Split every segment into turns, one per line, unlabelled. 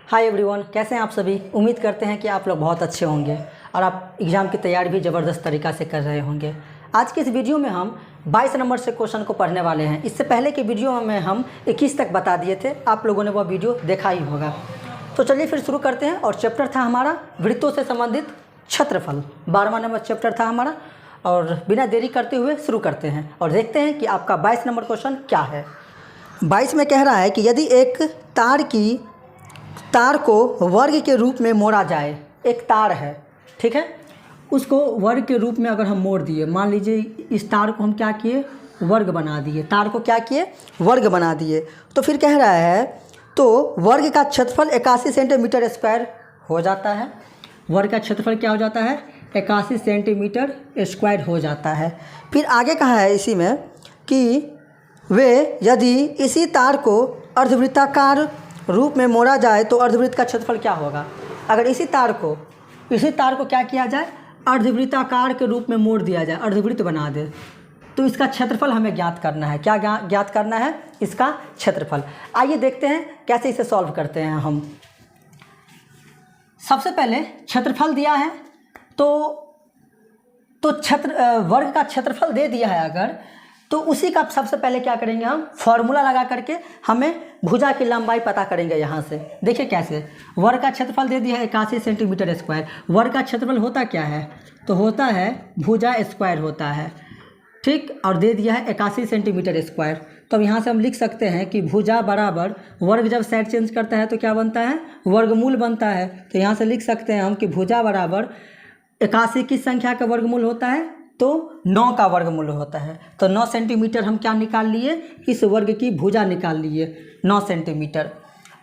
Hi everyone, कैसे हैं आप सभी। उम्मीद करते हैं कि आप लोग बहुत अच्छे होंगे और आप एग्ज़ाम की तैयारी भी ज़बरदस्त तरीक़ा से कर रहे होंगे। आज की इस वीडियो में हम 22 नंबर से क्वेश्चन को पढ़ने वाले हैं। इससे पहले की वीडियो में हम 21 तक बता दिए थे, आप लोगों ने वह वीडियो देखा ही होगा। तो चलिए फिर शुरू करते हैं। और चैप्टर था हमारा वृत्तों से संबंधित क्षेत्रफल, 12वां नंबर चैप्टर था हमारा। और बिना देरी करते हुए शुरू करते हैं और देखते हैं कि आपका 22 नंबर क्वेश्चन क्या है। 22 में कह रहा है कि यदि एक तार को वर्ग के रूप में मोड़ा जाए। एक तार है, ठीक है, उसको वर्ग के रूप में अगर हम मोड़ दिए, मान लीजिए इस तार को हम क्या किए, वर्ग बना दिए। तार को क्या किए, वर्ग बना दिए। तो फिर कह रहा है तो वर्ग का क्षेत्रफल 81 सेंटीमीटर स्क्वायर हो जाता है। वर्ग का क्षेत्रफल क्या हो जाता है, 81 सेंटीमीटर स्क्वायर हो जाता है। फिर आगे कहा है इसी में कि वे यदि इसी तार को अर्धवृत्ताकार रूप में मोड़ा जाए तो अर्धवृत्त का क्षेत्रफल क्या होगा। अगर इसी तार को क्या किया जाए, अर्धवृत्ताकार के रूप में मोड़ दिया जाए, अर्धवृत्त बना दे, तो इसका क्षेत्रफल हमें ज्ञात करना है। क्या ज्ञात करना है, इसका क्षेत्रफल। आइए देखते हैं कैसे इसे सॉल्व करते हैं हम। सबसे पहले क्षेत्रफल दिया है तो वर्ग का क्षेत्रफल दे दिया है अगर, तो उसी का सबसे पहले क्या करेंगे, हम फॉर्मूला लगा करके हमें भुजा की लंबाई पता करेंगे। यहाँ से देखिए कैसे, वर्ग का क्षेत्रफल दे दिया है 81 सेंटीमीटर स्क्वायर। वर्ग का क्षेत्रफल होता क्या है, तो होता है भुजा स्क्वायर होता है, ठीक, और दे दिया है 81 सेंटीमीटर स्क्वायर। तो अब यहाँ से हम लिख सकते हैं कि भुजा बराबर वर्ग जब साइड चेंज करता है तो क्या बनता है, वर्गमूल बनता है। तो यहाँ से लिख सकते हैं हम कि भुजा बराबर 81 की संख्या का वर्गमूल होता है तो 9 का वर्गमूल होता है। तो 9 सेंटीमीटर हम क्या निकाल लिए, इस वर्ग की भुजा निकाल लिए 9 सेंटीमीटर।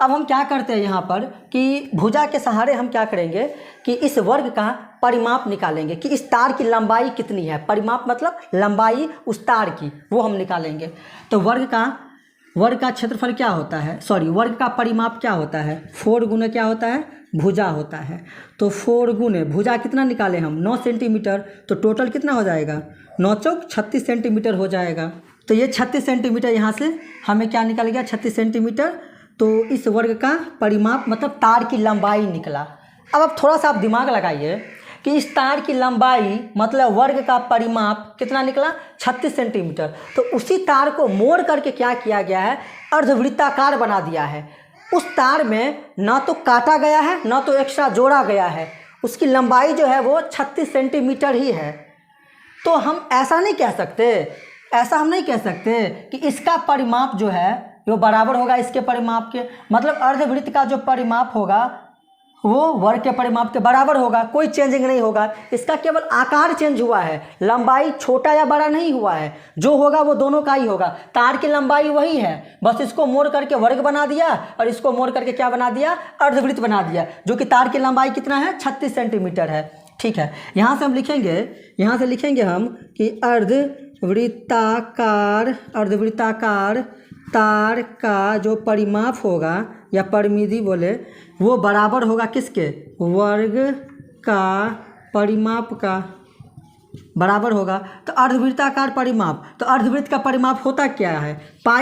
अब हम क्या करते हैं यहाँ पर कि भुजा के सहारे हम क्या करेंगे कि इस वर्ग का परिमाप निकालेंगे कि इस तार की लंबाई कितनी है। परिमाप मतलब लंबाई उस तार की, वो हम निकालेंगे। तो वर्ग का क्षेत्रफल क्या होता है, वर्ग का परिमाप क्या होता है, 4 गुना क्या होता है, भुजा होता है। तो 4 गुने भुजा कितना निकाले हम, 9 सेंटीमीटर। तो टोटल कितना हो जाएगा, 9 चौक 36 सेंटीमीटर हो जाएगा। तो ये 36 सेंटीमीटर यहाँ से हमें क्या निकल गया, 36 सेंटीमीटर। तो इस वर्ग का परिमाप मतलब तार की लंबाई निकला। अब थोड़ा सा आप दिमाग लगाइए कि इस तार की लंबाई मतलब वर्ग का परिमाप कितना निकला, 36 सेंटीमीटर। तो उसी तार को मोड़ करके क्या किया गया है, अर्धवृत्ताकार बना दिया है। उस तार में ना तो काटा गया है ना तो एक्स्ट्रा जोड़ा गया है, उसकी लंबाई जो है वो 36 सेंटीमीटर ही है। तो हम ऐसा नहीं कह सकते कि इसका परिमाप जो है वो बराबर होगा इसके परिमाप के। मतलब अर्धवृत्त का जो परिमाप होगा वो वर्ग के परिमाप के बराबर होगा, कोई चेंजिंग नहीं होगा। इसका केवल आकार चेंज हुआ है, लंबाई छोटा या बड़ा नहीं हुआ है। जो होगा वो दोनों का ही होगा। तार की लंबाई वही है, बस इसको मोड़ करके वर्ग बना दिया और इसको मोड़ करके क्या बना दिया, अर्धवृत्त बना दिया, जो कि तार की लंबाई कितना है, 36 सेंटीमीटर है। ठीक है, यहाँ से लिखेंगे हम कि अर्धवृत्ताकार तार का जो परिमाप होगा या परिमिति बोले, वो बराबर होगा किसके, वर्ग का परिमाप का बराबर होगा। तो अर्धवृत्ताकार परिमाप, तो अर्धवृत्त का परिमाप होता क्या है, r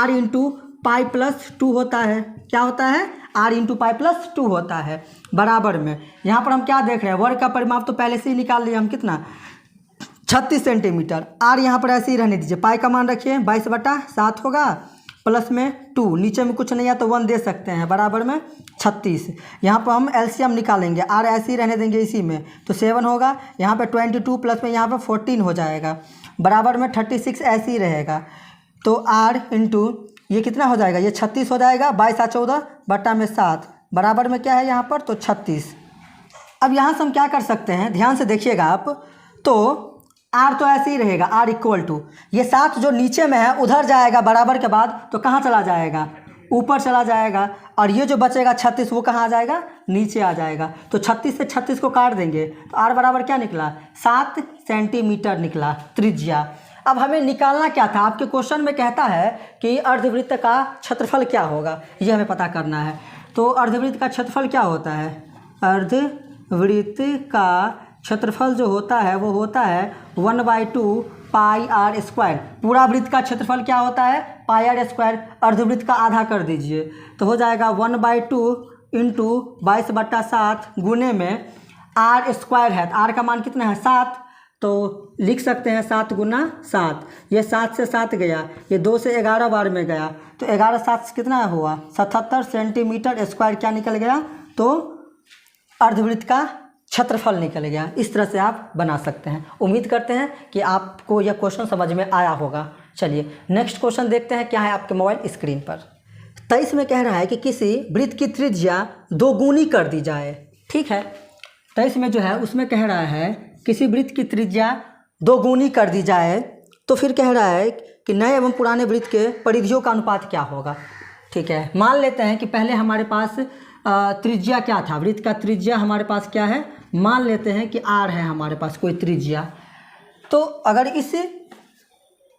इंटू पाई प्लस 2 होता है। क्या होता है, r इंटू पाई प्लस 2 होता है बराबर में। यहाँ पर हम क्या देख रहे हैं, वर्ग का परिमाप तो पहले से ही निकाल लिया हम, कितना, 36 सेंटीमीटर। r यहाँ पर ऐसे ही रहने दीजिए, पाई का मान रखिए 22/7 होगा, प्लस में 2, नीचे में कुछ नहीं है तो 1 दे सकते हैं, बराबर में 36। यहाँ पर हम एलसीएम निकालेंगे, r ऐसे ही रहने देंगे इसी में, तो 7 होगा। यहाँ पे 22 प्लस में यहाँ पर 14 हो जाएगा, बराबर में 36 ऐसे ही रहेगा। तो r इंटू ये कितना हो जाएगा, ये 36 हो जाएगा, 22/14/7 बराबर में क्या है यहाँ पर, तो 36। अब यहाँ से हम क्या कर सकते हैं, ध्यान से देखिएगा आप, तो r तो ऐसे ही रहेगा, r इक्वल टू ये 7 जो नीचे में है उधर जाएगा बराबर के बाद, तो कहाँ चला जाएगा, ऊपर चला जाएगा। और ये जो बचेगा 36 वो कहाँ आ जाएगा, नीचे आ जाएगा। तो 36 से 36 को काट देंगे तो r बराबर क्या निकला, 7 सेंटीमीटर निकला त्रिज्या। अब हमें निकालना क्या था, आपके क्वेश्चन में कहता है कि अर्धवृत्त का क्षेत्रफल क्या होगा, ये हमें पता करना है। तो अर्धवृत्त का क्षेत्रफल क्या होता है, अर्धवृत्त का क्षेत्रफल जो होता है वो होता है 1/2 पाई r स्क्वायर। पूरा वृत्त का क्षेत्रफल क्या होता है, पाई स्क्वायर, अर्धवृत्त का आधा कर दीजिए तो हो जाएगा 1/2 इंटू 22/7 गुने में आर स्क्वायर है, तो आर का मान कितना है 7, तो लिख सकते हैं 7 गुना 7, ये 7 से 7 गया, ये 2 से 11 बार में गया, तो 11 7 से कितना हुआ 77 सेंटीमीटर स्क्वायर क्या निकल गया, तो अर्धवृत्त का क्षेत्रफल निकल गया। इस तरह से आप बना सकते हैं। उम्मीद करते हैं कि आपको यह क्वेश्चन समझ में आया होगा। चलिए नेक्स्ट क्वेश्चन देखते हैं क्या है आपके मोबाइल स्क्रीन पर। 23 में कह रहा है कि किसी वृत्त की त्रिज्या 2 गुनी कर दी जाए। ठीक है, 23 में जो है उसमें कह रहा है किसी वृत्त की त्रिज्या 2 गुनी कर दी जाए, तो फिर कह रहा है कि नए एवं पुराने वृत्त के परिधियों का अनुपात क्या होगा। ठीक है, मान लेते हैं कि पहले हमारे पास त्रिज्या क्या था, वृत्त का त्रिज्या हमारे पास क्या है, मान लेते हैं कि आर है हमारे पास कोई त्रिज्या। तो अगर इसे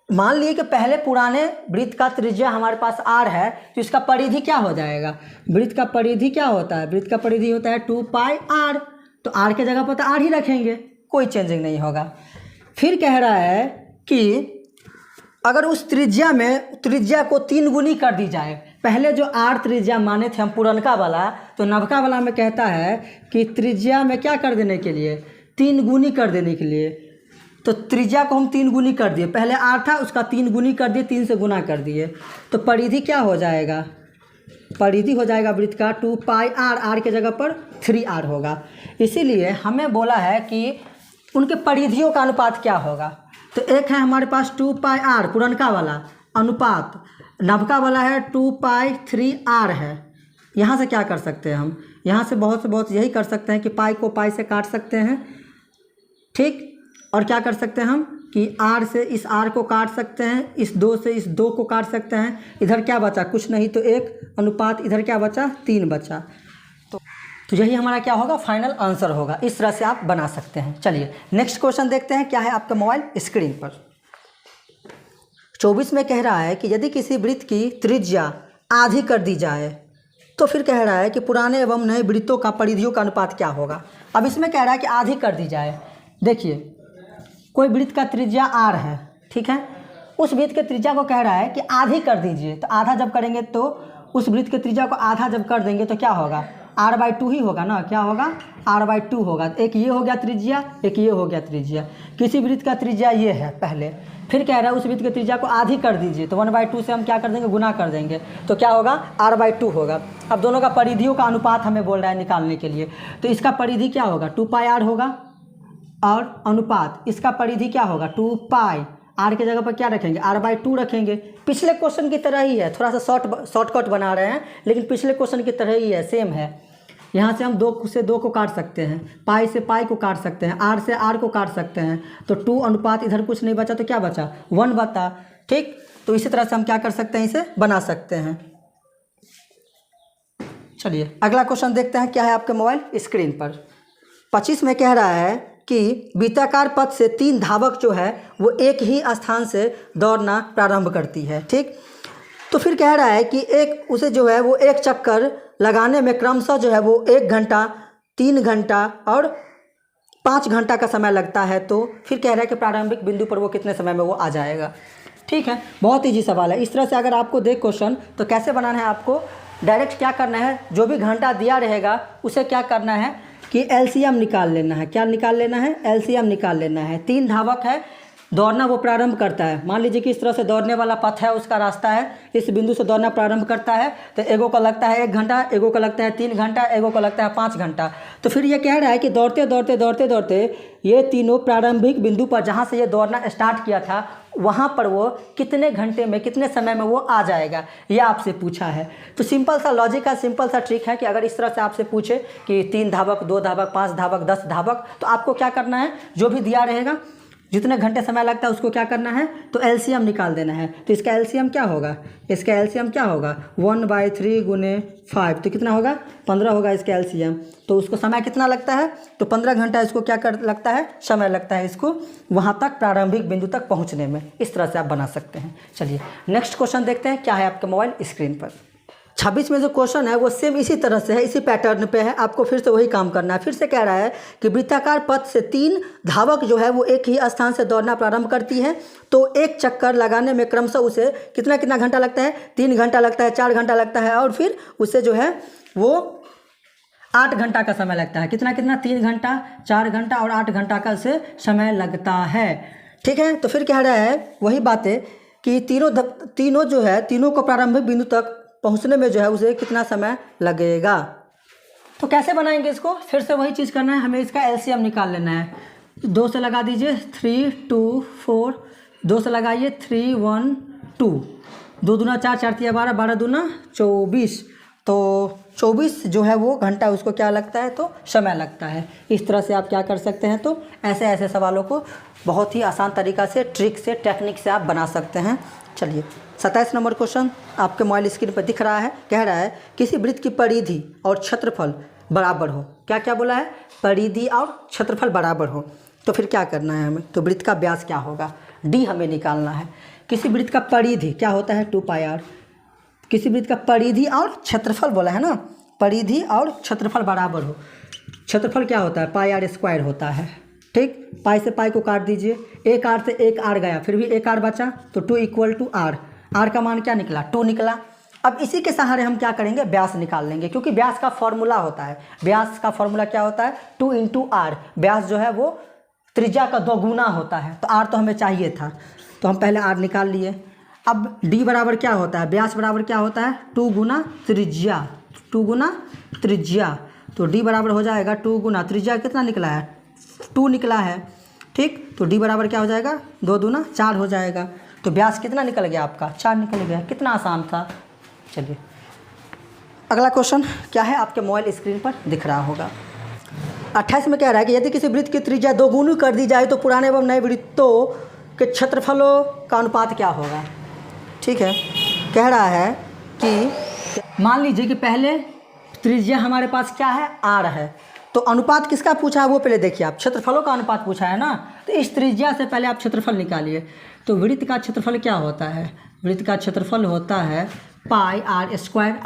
मान लिए कि पहले पुराने वृत्त का त्रिज्या हमारे पास आर है, तो इसका परिधि क्या हो जाएगा, वृत्त का परिधि क्या होता है, वृत्त का परिधि होता है 2πr, तो आर के जगह पर तो आर ही रखेंगे, कोई चेंजिंग नहीं होगा। फिर कह रहा है कि अगर उस त्रिज्या में त्रिज्या को 3 गुनी कर दी जाए, पहले जो आर त्रिज्या माने थे हम पुरनका वाला, तो नवका वाला में कहता है कि त्रिज्या में क्या कर देने के लिए 3 गुनी कर देने के लिए, तो त्रिज्या को हम 3 गुनी कर दिए, पहले आर था उसका 3 गुनी कर दिए, 3 से गुना कर दिए, तो परिधि क्या हो जाएगा, परिधि हो जाएगा वृत्त का 2πr, आर के जगह पर 3r होगा। इसीलिए हमें बोला है कि उनके परिधियों का अनुपात क्या होगा, तो एक है हमारे पास 2πr पुरनका वाला अनुपात, नवका वाला है 2π3r है। यहाँ से क्या कर सकते हैं हम, यहाँ से बहुत यही कर सकते हैं कि पाई को पाई से काट सकते हैं। ठीक, और क्या कर सकते हैं हम कि r से इस r को काट सकते हैं, इस 2 से इस 2 को काट सकते हैं, इधर क्या बचा कुछ नहीं, तो 1 अनुपात इधर क्या बचा 3 बचा, तो यही हमारा क्या होगा फाइनल आंसर होगा। इस तरह से आप बना सकते हैं। चलिए नेक्स्ट क्वेश्चन देखते हैं क्या है आपका मोबाइल स्क्रीन पर। 24 में कह रहा है कि यदि किसी वृत्त की त्रिज्या आधी कर दी जाए, तो फिर कह रहा है कि पुराने एवं नए वृत्तों का परिधियों का अनुपात क्या होगा। अब इसमें कह रहा है कि आधी कर दी जाए, देखिए कोई वृत्त का त्रिज्या r है, ठीक है, उस वृत्त के त्रिज्या को कह रहा है कि आधी कर दीजिए, तो आधा जब करेंगे तो उस वृत्त के त्रिज्या को आधा जब कर देंगे तो क्या होगा r/2 ही होगा ना, क्या होगा r/2 होगा। एक ये हो गया त्रिज्या, एक ये हो गया त्रिज्या। किसी वृत्त का त्रिज्या ये है पहले, फिर कह रहा है उस वृत्त की त्रिज्या को आधी कर दीजिए, तो 1/2 से हम क्या कर देंगे गुना कर देंगे, तो क्या होगा r/2 होगा। अब दोनों का परिधियों का अनुपात हमें बोल रहा है निकालने के लिए, तो इसका परिधि क्या होगा 2πr होगा, और अनुपात इसका परिधि क्या होगा 2π, आर के जगह पर क्या रखेंगे r/2 रखेंगे। पिछले क्वेश्चन की तरह ही है, थोड़ा सा शॉर्टकट बना रहे हैं, लेकिन पिछले क्वेश्चन की तरह ही है, सेम है। यहाँ से हम 2 से 2 को काट सकते हैं, पाई से पाई को काट सकते हैं, आर से आर को काट सकते हैं, तो 2 अनुपात इधर कुछ नहीं बचा तो क्या बचा 1 बचा। ठीक, तो इसी तरह से हम क्या कर सकते हैं, इसे बना सकते हैं। चलिए अगला क्वेश्चन देखते हैं क्या है आपके मोबाइल स्क्रीन पर। 25 में कह रहा है कि वृत्ताकार पथ से 3 धावक जो है वो एक ही स्थान से दौड़ना प्रारंभ करती है। ठीक, तो फिर कह रहा है कि एक उसे जो है वो एक चक्कर लगाने में क्रमशः जो है वो 1 घंटा, 3 घंटा और 5 घंटा का समय लगता है, तो फिर कह रहा है कि प्रारंभिक बिंदु पर वो कितने समय में वो आ जाएगा। ठीक है, बहुत ईजी सवाल है। इस तरह से अगर आपको देख क्वेश्चन तो कैसे बनाना है, आपको डायरेक्ट क्या करना है, जो भी घंटा दिया रहेगा उसे क्या करना है कि एलसीएम निकाल लेना है। क्या निकाल लेना है, एलसीएम निकाल लेना है। 3 धावक है, दौड़ना वो प्रारंभ करता है, मान लीजिए कि इस तरह से दौड़ने वाला पथ है, उसका रास्ता है, इस बिंदु से दौड़ना प्रारंभ करता है, तो एगो का लगता है 1 घंटा, एगो का लगता है 3 घंटा, एगो का लगता है 5 घंटा। तो फिर ये कह रहा है कि दौड़ते दौड़ते दौड़ते दौड़ते ये तीनों प्रारंभिक बिंदु पर जहाँ से ये दौड़ना स्टार्ट किया था वहाँ पर वो कितने घंटे में कितने समय में वो आ जाएगा, ये आपसे पूछा है। तो सिंपल सा लॉजिक का सिंपल सा ट्रिक है कि अगर इस तरह से आपसे पूछे कि 3 धावक, 2 धावक, 5 धावक, 10 धावक, तो आपको क्या करना है, जो भी दिया रहेगा जितने घंटे समय लगता है उसको क्या करना है, तो एलसीएम निकाल देना है। तो इसका एलसीएम क्या होगा, इसका एलसीएम क्या होगा 1/3 गुने 5, तो कितना होगा 15 होगा इसका एलसीएम। तो उसको समय कितना लगता है, तो 15 घंटा इसको क्या कर लगता है, समय लगता है इसको वहाँ तक प्रारंभिक बिंदु तक पहुँचने में। इस तरह से आप बना सकते हैं। चलिए नेक्स्ट क्वेश्चन देखते हैं क्या है आपके मोबाइल स्क्रीन पर। 26 में जो क्वेश्चन है वो सेम इसी तरह से है, इसी पैटर्न पे है, आपको फिर से वही काम करना है। फिर से कह रहा है कि वृत्ताकार पथ से 3 धावक जो है वो एक ही स्थान से दौड़ना प्रारंभ करती है, तो एक चक्कर लगाने में क्रमशः उसे कितना कितना घंटा लगता है, 3 घंटा लगता है, 4 घंटा लगता है, और फिर उसे जो है वो 8 घंटा का समय लगता है। कितना कितना, 3 घंटा, 4 घंटा और 8 घंटा का उसे समय लगता है। ठीक है, तो फिर कह रहा है वही बातें कि तीनों जो है, तीनों को प्रारंभिक बिंदु तक पहुंचने में जो है उसे कितना समय लगेगा। तो कैसे बनाएंगे इसको, फिर से वही चीज़ करना है, हमें इसका एलसीएम निकाल लेना है। 2 से लगा दीजिए, 3 2 4, 2 से लगाइए 3 1 2, 2 दूना 4, 4 तिया 12, 12 दूना 24, तो 24 जो है वो घंटा उसको क्या लगता है, तो समय लगता है। इस तरह से आप क्या कर सकते हैं, तो ऐसे ऐसे सवालों को बहुत ही आसान तरीक़ा से, ट्रिक से, टेक्निक से आप बना सकते हैं। चलिए 27 नंबर क्वेश्चन आपके मोबाइल स्क्रीन पर दिख रहा है। कह रहा है किसी वृत्त की परिधि और क्षेत्रफल बराबर हो। क्या क्या बोला है, परिधि और क्षेत्रफल बराबर हो। तो फिर क्या करना है हमें, तो वृत्त का व्यास क्या होगा, डी हमें निकालना है। किसी वृत्त का परिधि क्या होता है, 2πr। किसी वृत्त का परिधि और क्षेत्रफल बोला है ना, परिधि और क्षेत्रफल बराबर हो। क्षेत्रफल क्या होता है, πr² होता है। ठीक, पाई से पाई को काट दीजिए, एक आर से एक आर गया, फिर भी एक आर बचा, तो 2 = r। आर का मान क्या निकला, 2 निकला। अब इसी के सहारे हम क्या करेंगे, व्यास निकाल लेंगे, क्योंकि व्यास का फॉर्मूला होता है, व्यास का फॉर्मूला क्या होता है, 2 × r। व्यास जो है वो त्रिज्या का 2 गुना होता है, तो r तो हमें चाहिए था, तो हम पहले r निकाल लिए। अब d बराबर क्या होता है, व्यास बराबर क्या होता है, 2 गुना त्रिज्या, 2 गुना त्रिज्या, तो d बराबर हो जाएगा 2 गुना त्रिज्या कितना निकला है, 2 निकला है। ठीक, तो d बराबर क्या हो जाएगा, 2 दूना 4 हो जाएगा, तो व्यास कितना निकल गया आपका, 4 निकल गया। कितना आसान था। चलिए अगला क्वेश्चन क्या है, आपके मोबाइल स्क्रीन पर दिख रहा होगा। 28 में कह रहा है कि यदि किसी वृत्त की त्रिज्या 2 गुनी कर दी जाए तो पुराने एवं नए वृत्तों के क्षेत्रफलों का अनुपात क्या होगा। ठीक है, कह रहा है कि मान लीजिए कि पहले त्रिज्या हमारे पास क्या है, r है, तो अनुपात किसका पूछा है वो पहले देखिए आप, क्षेत्रफलों का अनुपात पूछा है ना, तो इस त्रिज्या से पहले आप क्षेत्रफल निकालिए। तो वृत्त का क्षेत्रफल क्या होता है, वृत्त का क्षेत्रफल होता है πr²,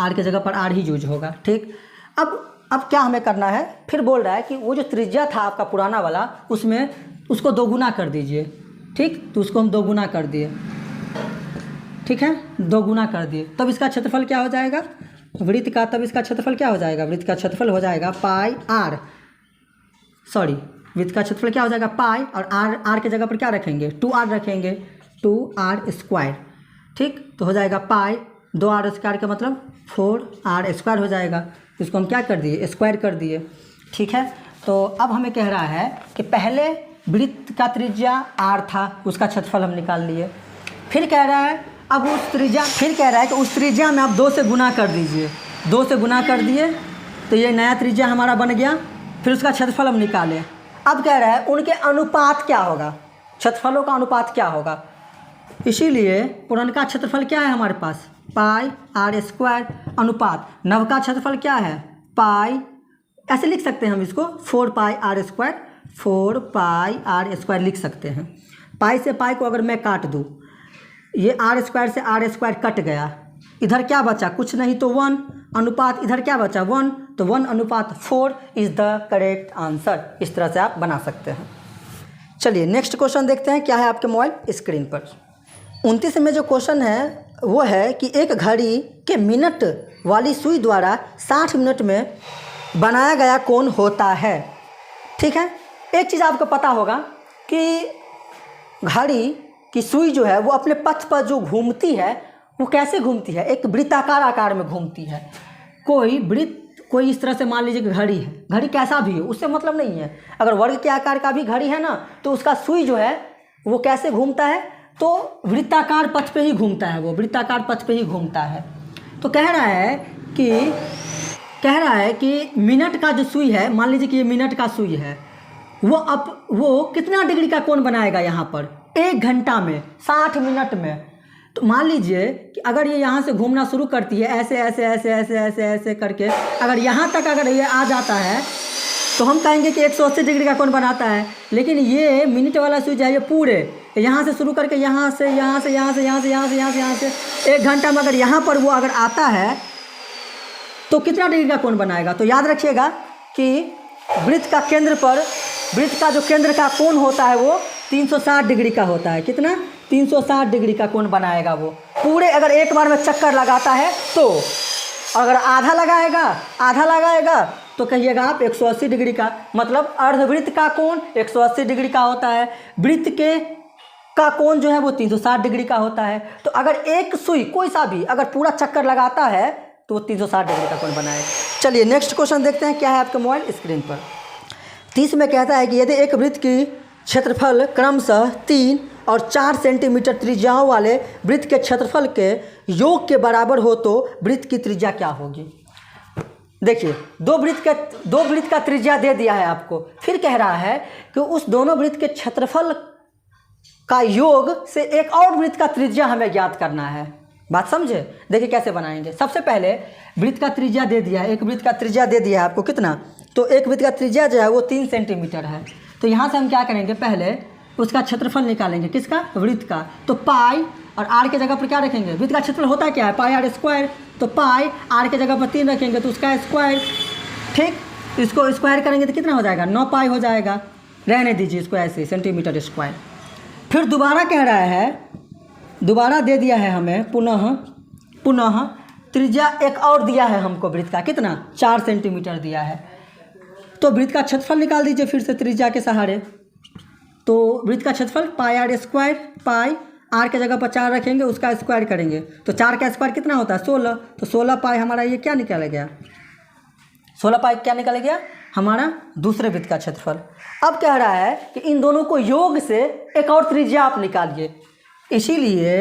r की जगह पर r ही यूज होगा। ठीक, अब क्या हमें करना है, फिर बोल रहा है कि वो जो त्रिज्या था आपका पुराना वाला, उसमें उसको 2 गुना कर दीजिए। ठीक, तो उसको हम 2 गुना कर दिए। ठीक है, 2 गुना कर दिए, तब इसका क्षेत्रफल क्या हो जाएगा वृत्त का, तब इसका क्षेत्रफल क्या हो जाएगा, वृत्त का क्षेत्रफल हो जाएगा वृत्त का क्षेत्रफल क्या हो जाएगा, पाई, और r के जगह पर क्या रखेंगे, 2r रखेंगे, 2r²। ठीक, तो हो जाएगा पाई, 2r² का मतलब 4r² हो जाएगा। इसको हम क्या कर दिए, स्क्वायर कर दिए। ठीक है, तो अब हमें कह रहा है कि पहले वृत्त का त्रिज्या r था, उसका क्षेत्रफल हम निकाल लिए। फिर कह रहा है अब उस त्रिज्या में आप 2 से गुना कर दीजिए। 2 से गुना कर दिए तो ये नया त्रिज्या हमारा बन गया। फिर उसका क्षेत्रफल हम निकालें। अब कह रहा है उनके अनुपात क्या होगा, क्षेत्रफलों का अनुपात क्या होगा। इसीलिए पुरानका क्षेत्रफल क्या है हमारे पास, πr² अनुपात, नवका क्षेत्रफल क्या है, पाई, ऐसे लिख सकते हैं हम इसको, 4πr², 4πr² लिख सकते हैं। पाई से पाई को अगर मैं काट दूँ, ये r² से r² कट गया, इधर क्या बचा, कुछ नहीं तो 1, अनुपात इधर क्या बचा 1, तो 1/4 इज़ द करेक्ट आंसर। इस तरह से आप बना सकते हैं। चलिए नेक्स्ट क्वेश्चन देखते हैं क्या है आपके मोबाइल स्क्रीन पर। 29 में जो क्वेश्चन है वो है कि एक घड़ी के मिनट वाली सुई द्वारा 60 मिनट में बनाया गया कोण होता है। ठीक है, एक चीज़ आपको पता होगा कि घड़ी की सुई जो है वो अपने पथ पर जो घूमती है वो कैसे घूमती है, एक वृत्ताकार आकार में घूमती है। कोई इस तरह से मान लीजिए कि घड़ी है, घड़ी कैसा भी हो उससे मतलब नहीं है, अगर वर्ग के आकार का भी घड़ी है ना, तो उसका सुई जो है वो कैसे घूमता है, तो वृत्ताकार पथ पे ही घूमता है, वो वृत्ताकार पथ पे ही घूमता है। तो कह रहा है कि मिनट का जो सुई है, मान लीजिए कि ये मिनट का सुई है, वो कितना डिग्री का कोण बनाएगा यहाँ पर, 1 घंटा में, 60 मिनट में। तो मान लीजिए कि अगर ये यहाँ से घूमना शुरू करती है ऐसे ऐसे ऐसे ऐसे ऐसे ऐसे करके, अगर यहाँ तक अगर ये आ जाता है तो हम कहेंगे कि 180 डिग्री का कोण बनाता है। लेकिन ये मिनट वाला स्विच है, ये पूरे यहाँ से शुरू करके यहाँ से 1 घंटा में अगर यहाँ पर वो अगर आता है तो कितना डिग्री का कोण बनाएगा? तो याद रखिएगा कि वृत्त का केंद्र पर, वृत्त का जो केंद्र का कोण होता है वो 360 डिग्री का होता है। कितना? 360 डिग्री का कोण बनाएगा वो पूरे। अगर एक बार में चक्कर लगाता है तो, अगर आधा लगाएगा तो कहिएगा आप 180 डिग्री का, मतलब अर्धवृत्त का कोण 180 डिग्री का होता है, वृत्त के का कोण जो है वो 360 डिग्री का होता है। तो अगर एक सुई कोई सा भी अगर पूरा चक्कर लगाता है तो वो 360 डिग्री का कोण बनाएगा। चलिए नेक्स्ट क्वेश्चन देखते हैं क्या है आपके मोबाइल स्क्रीन पर। 30 में कहता है कि यदि एक वृत्त की क्षेत्रफल क्रमशः 3 और 4 सेंटीमीटर त्रिज्याओं वाले वृत्त के क्षेत्रफल के योग के बराबर हो तो वृत्त की त्रिज्या क्या होगी? देखिए दो वृत्त का त्रिज्या दे दिया है आपको, फिर कह रहा है कि उस दोनों वृत्त के क्षेत्रफल का योग से एक और वृत्त का त्रिज्या हमें ज्ञात करना है। बात समझे? देखिए कैसे बनाएंगे। सबसे पहले वृत्त का त्रिज्या दे दिया है, एक वृत्त का त्रिज्या दे दिया है आपको कितना? तो एक वृत्त का त्रिज्या जो है वो 3 सेंटीमीटर है। तो यहाँ से हम क्या करेंगे, पहले उसका क्षेत्रफल निकालेंगे। किसका? वृत्त का। तो पाई और आर के जगह पर क्या रखेंगे? वृत्त का क्षेत्रफल होता क्या है? पाई आर स्क्वायर। तो पाई आर के जगह पर 3 रखेंगे तो उसका स्क्वायर। ठीक, इसको स्क्वायर करेंगे तो कितना हो जाएगा? 9 पाई हो जाएगा। रहने दीजिए इसको ऐसे, सेंटीमीटर स्क्वायर। फिर दोबारा कह रहा है, दोबारा दे दिया है हमें पुनः त्रिज्या एक और दिया है हमको वृत्त का। कितना? 4 सेंटीमीटर दिया है। तो वृत्त का क्षेत्रफल निकाल दीजिए फिर से त्रिज्या के सहारे। तो वृत्त का क्षेत्रफल पाई आर स्क्वायर, पाई आर के जगह पर 4 रखेंगे, उसका स्क्वायर करेंगे तो 4 का स्क्वायर कितना होता है? 16। तो 16 पाई हमारा ये क्या निकल गया? 16 पाई क्या निकल गया? हमारा दूसरे वृत्त का क्षेत्रफल। अब कह रहा है कि इन दोनों को योग से एक और त्रिज्या आप निकालिए। इसीलिए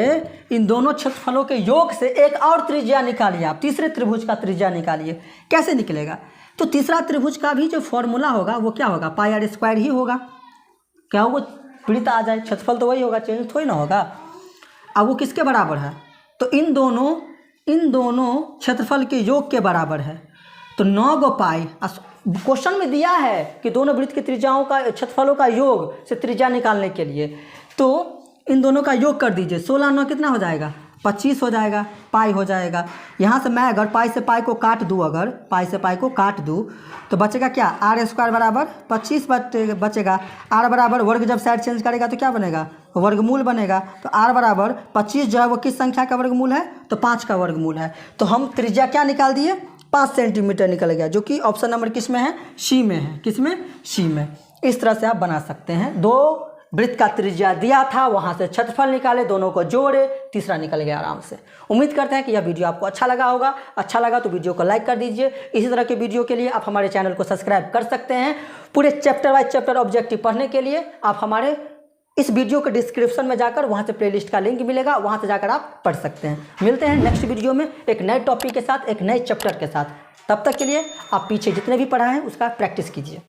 इन दोनों क्षेत्रफलों के योग से एक और त्रिज्या निकालिए आप, तीसरे त्रिभुज का त्रिज्या निकालिए। कैसे निकलेगा? तो तीसरा त्रिभुज का भी जो फॉर्मूला होगा वो क्या होगा? पाई आर स्क्वायर ही होगा। क्या होगा? वृत्त आ जाए, क्षेत्रफल तो वही होगा, चेंज थोड़ी ना होगा। अब वो किसके बराबर है? तो इन दोनों क्षेत्रफल के योग के बराबर है। तो 9 गो पाई, क्वेश्चन में दिया है कि दोनों वृत्त की त्रिज्याओं का क्षेत्रफलों का योग से त्रिज्या निकालने के लिए, तो इन दोनों का योग कर दीजिए। 16 9 कितना हो जाएगा? 25 हो जाएगा, पाई हो जाएगा। यहाँ से मैं अगर पाई से पाई को काट दूँ, अगर पाई से पाई को काट दूँ तो बचेगा क्या? आर स्क्वायर बराबर 25 बचेगा। आर बराबर वर्ग जब साइड चेंज करेगा तो क्या बनेगा? वर्गमूल बनेगा। तो आर बराबर 25 जो है वो किस संख्या का वर्गमूल है? तो 5 का वर्गमूल है। तो हम त्रिज्या क्या निकाल दिए? 5 सेंटीमीटर निकल गया, जो कि ऑप्शन नंबर किस में है? सी में है। किस में? सी में। इस तरह से आप बना सकते हैं। दो वृत्त का त्रिज्या दिया था, वहाँ से क्षेत्रफल निकाले, दोनों को जोड़े, तीसरा निकल गया आराम से। उम्मीद करते हैं कि यह वीडियो आपको अच्छा लगा होगा। अच्छा लगा तो वीडियो को लाइक कर दीजिए। इसी तरह के वीडियो के लिए आप हमारे चैनल को सब्सक्राइब कर सकते हैं। पूरे चैप्टर वाइज चैप्टर ऑब्जेक्टिव पढ़ने के लिए आप हमारे इस वीडियो के डिस्क्रिप्शन में जाकर वहाँ से प्लेलिस्ट का लिंक मिलेगा, वहाँ से जाकर आप पढ़ सकते हैं। मिलते हैं नेक्स्ट वीडियो में एक नए टॉपिक के साथ, एक नए चैप्टर के साथ। तब तक के लिए आप पीछे जितने भी पढ़ा है उसका प्रैक्टिस कीजिए।